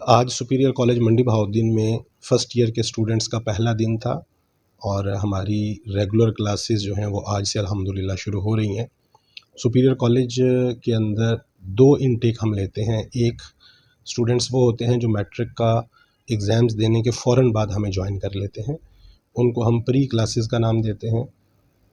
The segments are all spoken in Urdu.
آج سپیریئر کالج منڈی بہاؤالدین میں فرسٹ ایئر کے اسٹوڈنٹس کا پہلا دن تھا، اور ہماری ریگولر کلاسز جو ہیں وہ آج سے الحمدللہ شروع ہو رہی ہیں۔ سپیریئر کالج کے اندر دو انٹیک ہم لیتے ہیں۔ ایک اسٹوڈنٹس وہ ہوتے ہیں جو میٹرک کا ایگزامز دینے کے فوراً بعد ہمیں جوائن کر لیتے ہیں، ان کو ہم پری کلاسز کا نام دیتے ہیں۔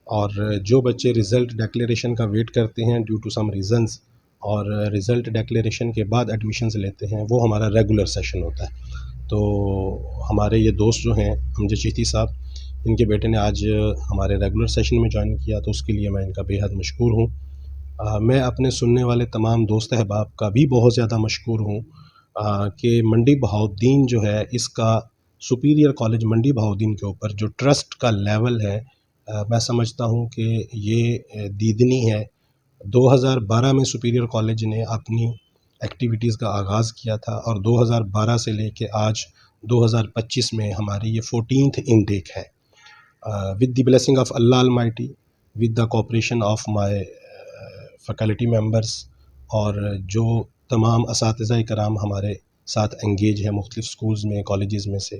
اور جو بچے رزلٹ ڈکلیریشن کا ویٹ کرتے ہیں ڈیو ٹو سم ریزنز، اور رزلٹ ڈکلیریشن کے بعد ایڈمیشنز لیتے ہیں، وہ ہمارا ریگولر سیشن ہوتا ہے۔ تو ہمارے یہ دوست جو ہیں امجد چشتی صاحب، ان کے بیٹے نے آج ہمارے ریگولر سیشن میں جوائن کیا، تو اس کے لیے میں ان کا بے حد مشکور ہوں۔ میں اپنے سننے والے تمام دوست احباب کا بھی بہت زیادہ مشکور ہوں کہ منڈی بہاؤالدین جو ہے، اس کا سپیریئر کالج منڈی بہاؤالدین کے اوپر جو ٹرسٹ کا لیول ہے، میں سمجھتا ہوں کہ یہ دیدنی ہے۔ 2012 میں سپیریئر کالج نے اپنی ایکٹیویٹیز کا آغاز کیا تھا، اور 2012 سے لے کے آج 2025 میں ہماری یہ 14th انٹیک ہے۔ With the blessing of Allah almighty, with the cooperation of my faculty members, اور جو تمام اساتذہ کرام ہمارے ساتھ انگیج ہیں مختلف سکولز میں، کالجز میں سے،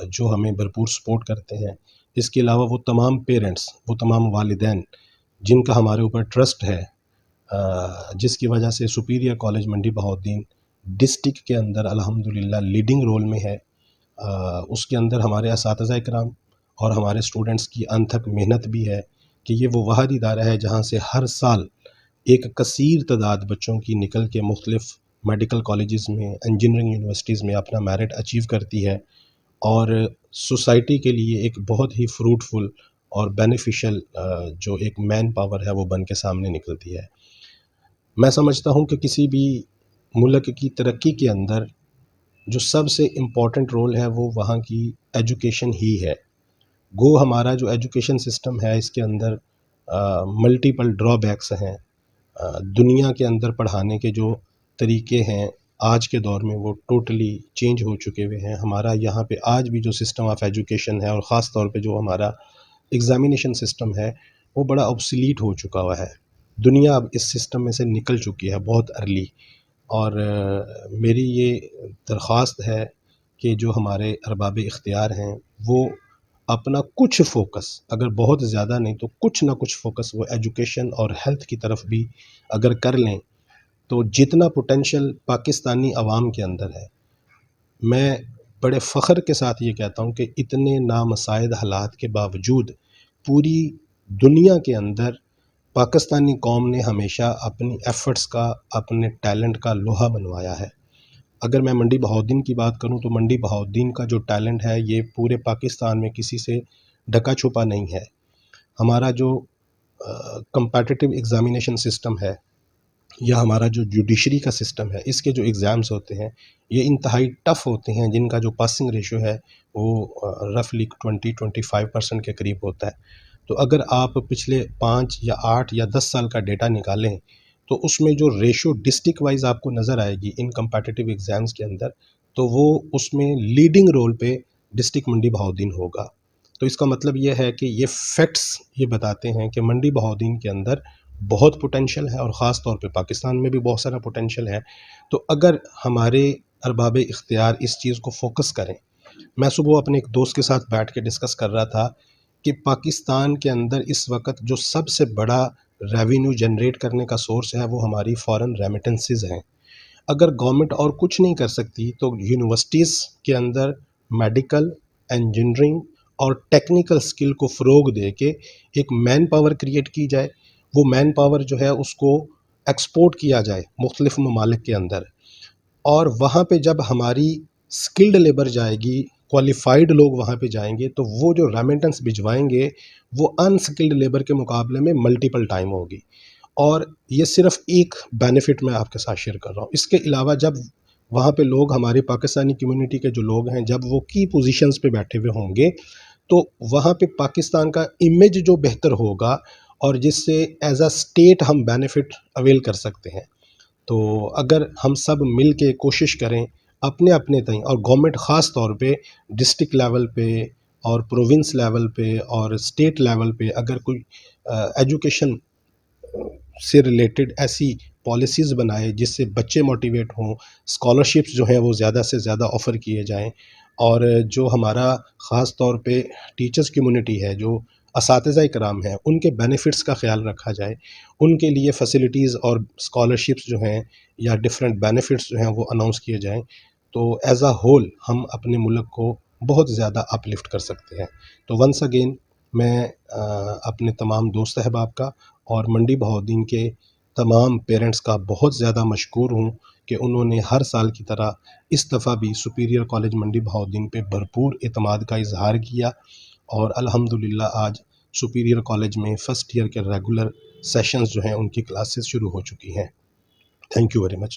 جو ہمیں بھرپور سپورٹ کرتے ہیں۔ اس کے علاوہ وہ تمام پیرنٹس، وہ تمام والدین جن کا ہمارے اوپر ٹرسٹ ہے، جس کی وجہ سے سپیریئر کالج منڈی بہاؤالدین ڈسٹرکٹ کے اندر الحمدللہ لیڈنگ رول میں ہے۔ اس کے اندر ہمارے اساتذہ کرام اور ہمارے اسٹوڈنٹس کی انتھک محنت بھی ہے کہ یہ وہ واحد ادارہ ہے جہاں سے ہر سال ایک کثیر تعداد بچوں کی نکل کے مختلف میڈیکل کالجز میں، انجینئرنگ یونیورسٹیز میں اپنا میرٹ اچیو کرتی ہے، اور سوسائٹی کے لیے ایک بہت ہی فروٹفل اور بینیفیشل جو ایک مین پاور ہے وہ بن کے سامنے نکلتی ہے۔ میں سمجھتا ہوں کہ کسی بھی ملک کی ترقی کے اندر جو سب سے امپورٹنٹ رول ہے وہ وہاں کی ایجوکیشن ہی ہے۔ گو ہمارا جو ایجوکیشن سسٹم ہے، اس کے اندر ملٹیپل ڈرا بیکس ہیں۔ دنیا کے اندر پڑھانے کے جو طریقے ہیں آج کے دور میں وہ ٹوٹلی چینج ہو چکے ہوئے ہیں۔ ہمارا یہاں پہ آج بھی جو سسٹم آف ایجوکیشن ہے، اور خاص طور پہ جو ہمارا ایگزامینیشن سسٹم ہے، وہ بڑا obsolete ہو چکا ہوا ہے۔ دنیا اب اس سسٹم میں سے نکل چکی ہے بہت ارلی، اور میری یہ درخواست ہے کہ جو ہمارے ارباب اختیار ہیں وہ اپنا کچھ فوکس، اگر بہت زیادہ نہیں تو کچھ نہ کچھ فوکس، وہ ایجوکیشن اور ہیلتھ کی طرف بھی اگر کر لیں تو جتنا پوٹینشیل پاکستانی عوام کے اندر ہے، میں بڑے فخر کے ساتھ یہ کہتا ہوں کہ اتنے نامساعد حالات کے باوجود پوری دنیا کے اندر پاکستانی قوم نے ہمیشہ اپنی ایفرٹس کا، اپنے ٹیلنٹ کا لوہا منوایا ہے۔ اگر میں منڈی بہاؤالدین کی بات کروں تو منڈی بہاؤالدین کا جو ٹیلنٹ ہے یہ پورے پاکستان میں کسی سے ڈھکا چھپا نہیں ہے۔ ہمارا جو کمپیٹیٹیو ایگزامینیشن سسٹم ہے، یا ہمارا جو جوڈیشری کا سسٹم ہے، اس کے جو ایگزامز ہوتے ہیں یہ انتہائی ٹف ہوتے ہیں، جن کا جو پاسنگ ریشو ہے وہ رفلی 20-25% کے قریب ہوتا ہے۔ تو اگر آپ پچھلے 5 یا 8 یا 10 سال کا ڈیٹا نکالیں تو اس میں جو ریشو ڈسٹرکٹ وائز آپ کو نظر آئے گی ان کمپیٹیٹیو ایگزامز کے اندر، تو وہ اس میں لیڈنگ رول پہ ڈسٹرکٹ منڈی بہاؤالدین ہوگا۔ تو اس کا مطلب یہ ہے کہ یہ فیکٹس یہ بتاتے ہیں کہ منڈی بہاؤالدین کے اندر بہت پوٹینشیل ہے، اور خاص طور پہ پاکستان میں بھی بہت سارا پوٹینشیل ہے۔ تو اگر ہمارے ارباب اختیار اس چیز کو فوکس کریں، میں صبح اپنے ایک دوست کے ساتھ بیٹھ کے ڈسکس کر رہا تھا کہ پاکستان کے اندر اس وقت جو سب سے بڑا ریونیو جنریٹ کرنے کا سورس ہے وہ ہماری فارن ریمیٹنسز ہیں۔ اگر گورنمنٹ اور کچھ نہیں کر سکتی تو یونیورسٹیز کے اندر میڈیکل، انجینئرنگ اور ٹیکنیکل سکل کو فروغ دے کے ایک مین پاور کریٹ کی جائے، وہ مین پاور جو ہے اس کو ایکسپورٹ کیا جائے مختلف ممالک کے اندر، اور وہاں پہ جب ہماری سکلڈ لیبر جائے گی، کوالیفائڈ لوگ وہاں پہ جائیں گے، تو وہ جو ریمیٹنس بھجوائیں گے وہ انسکلڈ لیبر کے مقابلے میں ملٹیپل ٹائم ہوگی۔ اور یہ صرف ایک بینیفٹ میں آپ کے ساتھ شیئر کر رہا ہوں۔ اس کے علاوہ جب وہاں پہ لوگ، ہمارے پاکستانی کمیونٹی کے جو لوگ ہیں، جب وہ کی پوزیشنز پہ بیٹھے ہوئے ہوں گے تو وہاں پہ پاکستان کا امیج جو بہتر ہوگا، اور جس سے ایز اے اسٹیٹ ہم بینیفٹ اویل کر سکتے ہیں۔ تو اگر ہم سب مل کے کوشش کریں اپنے اپنے تئیں، اور گورنمنٹ خاص طور پہ ڈسٹرکٹ لیول پہ اور پروونس لیول پہ اور اسٹیٹ لیول پہ اگر کوئی ایجوکیشن سے ریلیٹڈ ایسی پالیسیز بنائے جس سے بچے موٹیویٹ ہوں، اسکالرشپس جو ہیں وہ زیادہ سے زیادہ آفر کیے جائیں، اور جو ہمارا خاص طور پہ ٹیچرس کمیونٹی ہے، جو اساتذہ کرام ہیں، ان کے بینیفٹس کا خیال رکھا جائے، ان کے لیے فیسلٹیز اور اسکالرشپس جو ہیں یا ڈفرینٹ بینیفٹس جو ہیں وہ اناؤنس کیے جائیں، تو ایز اے ہول ہم اپنے ملک کو بہت زیادہ اپ لفٹ کر سکتے ہیں۔ تو ونس اگین میں اپنے تمام دوست احباب کا اور منڈی بہاؤالدین کے تمام پیرنٹس کا بہت زیادہ مشکور ہوں کہ انہوں نے ہر سال کی طرح اس دفعہ بھی سپیریئر کالج منڈی بہاؤالدین پہ بھرپور اعتماد کا اظہار کیا، اور الحمدللہ آج سپیریئر کالج میں فرسٹ ایئر کے ریگولر سیشنز جو ہیں ان کی کلاسز شروع ہو چکی ہیں۔ Thank you very much.